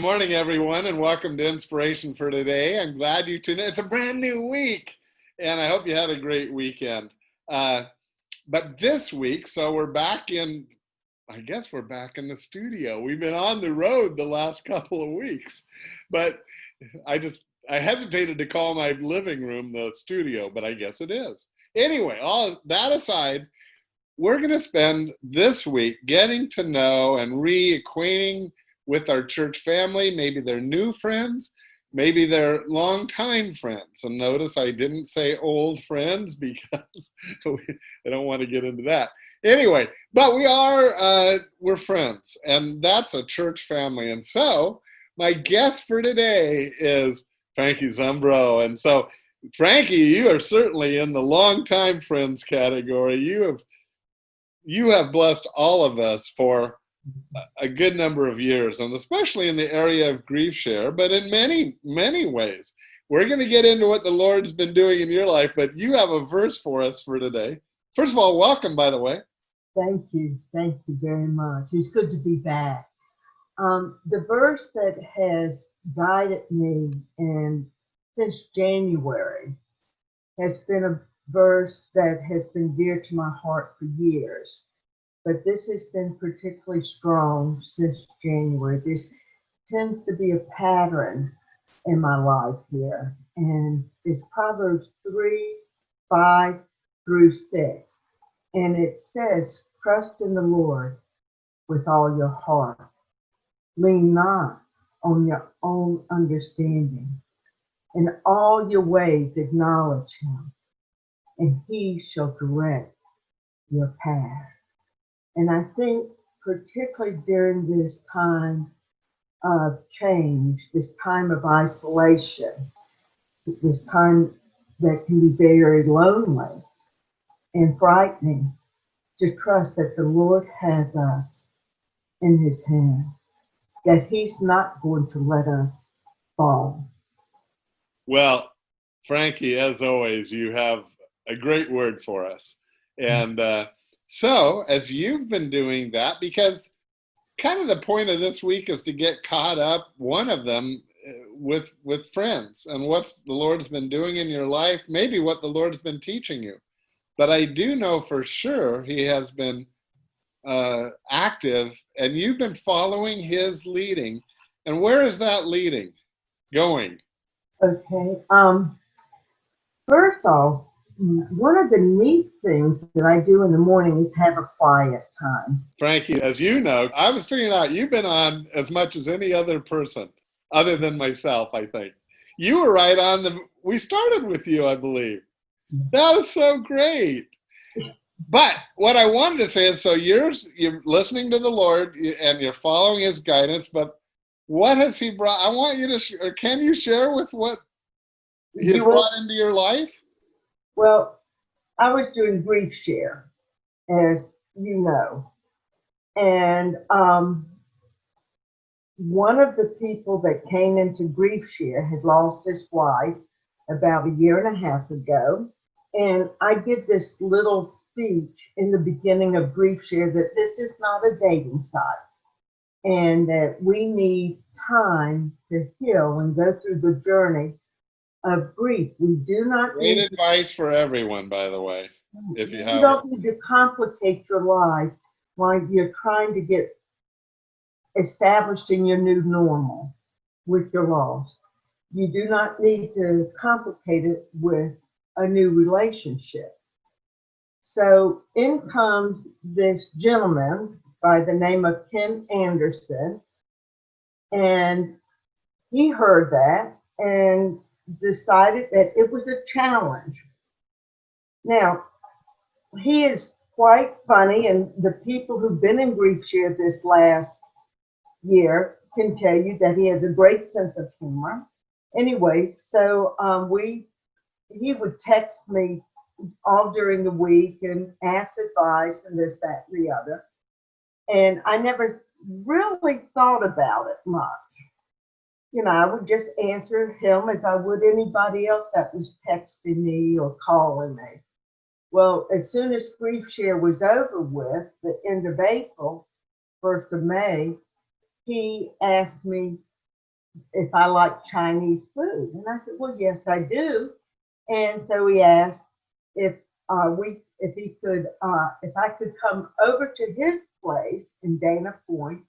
morning, everyone, and welcome to Inspiration for Today. I'm glad you tuned in. It's a brand new week, and I hope you had a great weekend. But this week, so we're back in, I guess we're back in the studio. We've been on the road the last couple of weeks, but I hesitated to call my living room the studio, but I guess it is. Anyway, all that aside, we're going to spend this week getting to know and reacquainting with our church family. Maybe they're new friends, maybe they're longtime friends. And notice I didn't say old friends because I don't want to get into that. Anyway, but we're friends, and that's a church family. And so my guest for today is Frankie Zumbro. And so, Frankie, you are certainly in the longtime friends category. You have blessed all of us for a good number of years, and especially in the area of grief share, but in many, many ways. We're going to get into what the Lord's been doing in your life, but you have a verse for us for today. First of all, welcome, by the way. Thank you. Thank you very much. It's good to be back. The verse that has guided me since January has been a verse that has been dear to my heart for years. But this has been particularly strong since January. This tends to be a pattern in my life here. And it's Proverbs 3:5-6. And it says, trust in the Lord with all your heart. Lean not on your own understanding. In all your ways acknowledge him, and he shall direct your path. And I think particularly during this time of change, this time of isolation, this time that can be very lonely and frightening, to trust that the Lord has us in his hands, that he's not going to let us fall. Well, Frankie, as always, you have a great word for us. And so, as you've been doing that, because kind of the point of this week is to get caught up, one of them, with friends and what the Lord's been doing in your life, maybe what the Lord's been teaching you. But I do know for sure he has been active, and you've been following his leading. And where is that leading going? Okay. First off, one of the neat things that I do in the morning is have a quiet time. Frankie, as you know, I was figuring out you've been on as much as any other person other than myself, I think. You were right on we started with you, I believe. That was so great. But what I wanted to say is, so you're listening to the Lord and you're following his guidance, but what has he brought? I want you to, or can you share with what he's brought into your life? Well, I was doing grief share, as you know, and one of the people that came into grief share had lost his wife about 1.5 years ago, and I give this little speech in the beginning of grief share that this is not a dating site, and that we need time to heal and go through the journey of grief. We do not Great advice for everyone, by the way. If you don't need to complicate your life while you're trying to get established in your new normal with your loss. You do not need to complicate it with a new relationship. So in comes this gentleman by the name of Ken Anderson, and he heard that and decided that it was a challenge. Now, he is quite funny, and the people who've been in grief share this last year can tell you that he has a great sense of humor. Anyway, so he would text me all during the week and ask advice and this, that, and the other. And I never really thought about it much. You know, I would just answer him as I would anybody else that was texting me or calling me. Well, as soon as grief share was over with, the end of April, 1st of May, he asked me if I like Chinese food. And I said, well, yes, I do. And so he asked if if I could come over to his place in Dana Point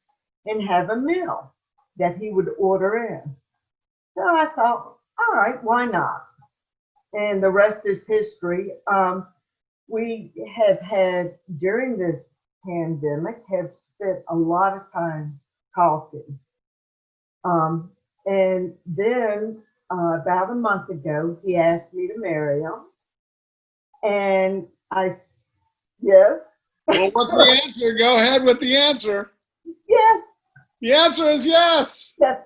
and have a meal that he would order in. So I thought, all right, why not? And the rest is history. We have had during this pandemic have spent a lot of time talking. And then about a month ago, he asked me to marry him, and yes, Well, what's the answer? Go ahead with the answer. yes, The answer is yes. yes.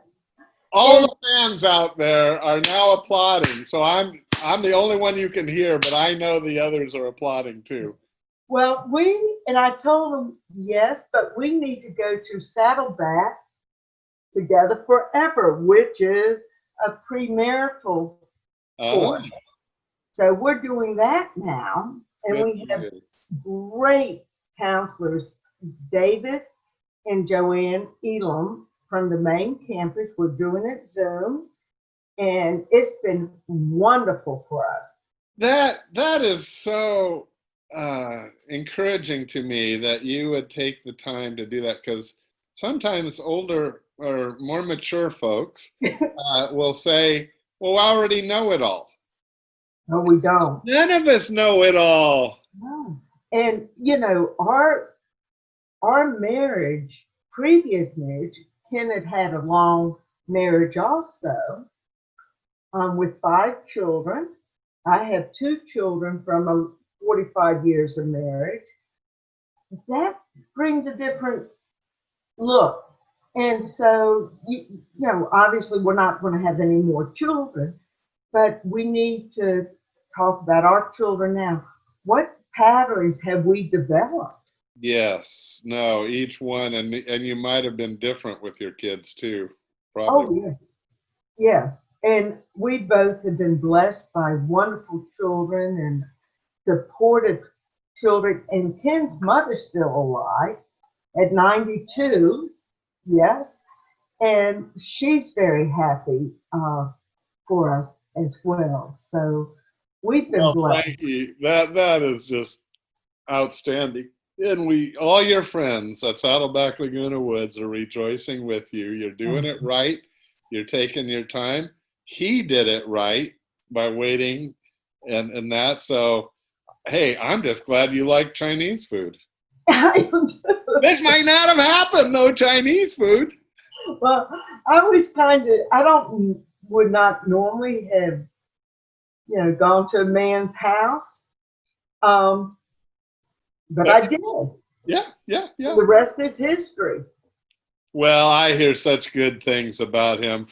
All And the fans out there are now applauding. So I'm the only one you can hear, but I know the others are applauding too. well, and I told him yes, but we need to go to Saddleback together forever, which is a premarital Oh, course. So we're doing that now, and we have good. great counselors, David and Joanne Elam from the main campus. We're doing it Zoom, and it's been wonderful for us. That is so encouraging to me that you would take the time to do that, because sometimes older or more mature folks will say, well, I already know it all. No, we don't. None of us know it all. No. And you know, our marriage, previous marriage, Ken had a long marriage also, with 5 children. I have 2 children from 45 years of marriage. That brings a different look. And so, obviously we're not going to have any more children, but we need to talk about our children now. What patterns have we developed? Yes, no, each one, and you might have been different with your kids too, Oh, probably. yeah. Yeah. And we both have been blessed by wonderful children and supportive children. And Ken's mother's still alive at 92. Yes. And she's very happy for us as well. So we've been Well, blessed. Frankie, that is just outstanding. And all your friends at Saddleback Laguna Woods are rejoicing with you. You're doing it right. You're taking your time. He did it right by waiting and that. So, hey, I'm just glad you like Chinese food. This might not have happened, no Chinese food. Well, would not normally have, gone to a man's house. But I did. Yeah. The rest is history. Well, I hear such good things about him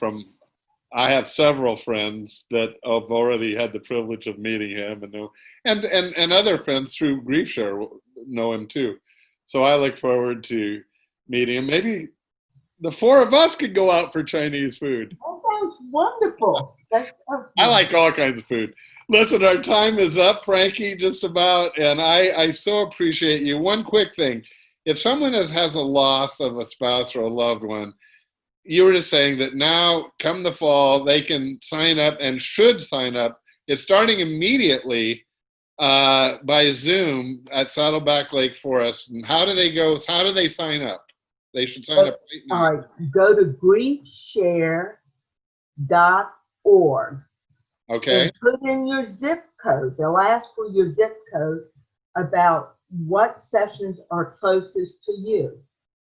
I have several friends that have already had the privilege of meeting him and know, and other friends through GriefShare know him too. So I look forward to meeting him. Maybe the 4 of us could go out for Chinese food. That sounds wonderful. I like all kinds of food. Listen, our time is up, Frankie, just about, and I so appreciate you. One quick thing. If someone has a loss of a spouse or a loved one, you were just saying that now, come the fall, they can sign up and should sign up. It's starting immediately by Zoom at Saddleback Lake Forest. And how do they go? How do they sign up? They should sign up right now. All right, go to griefshare.org. Okay. And put in your zip code. They'll ask for your zip code about what sessions are closest to you.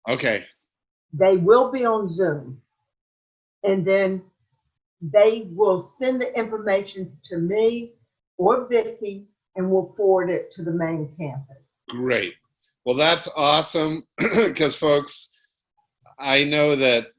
Okay. They will be on Zoom. And then they will send the information to me or Vicki, and we'll forward it to the main campus. Great. Well, that's awesome because, folks, I know that,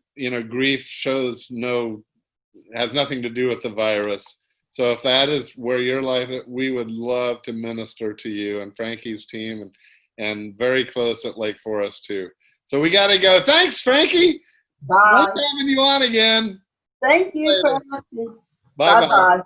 grief has nothing to do with the virus. So if that is where your life is, we would love to minister to you and Frankie's team and very close at Lake Forest too. So we got to go. Thanks, Frankie. Bye. Nice having you on again. Thank you for asking. Bye-bye. Bye-bye.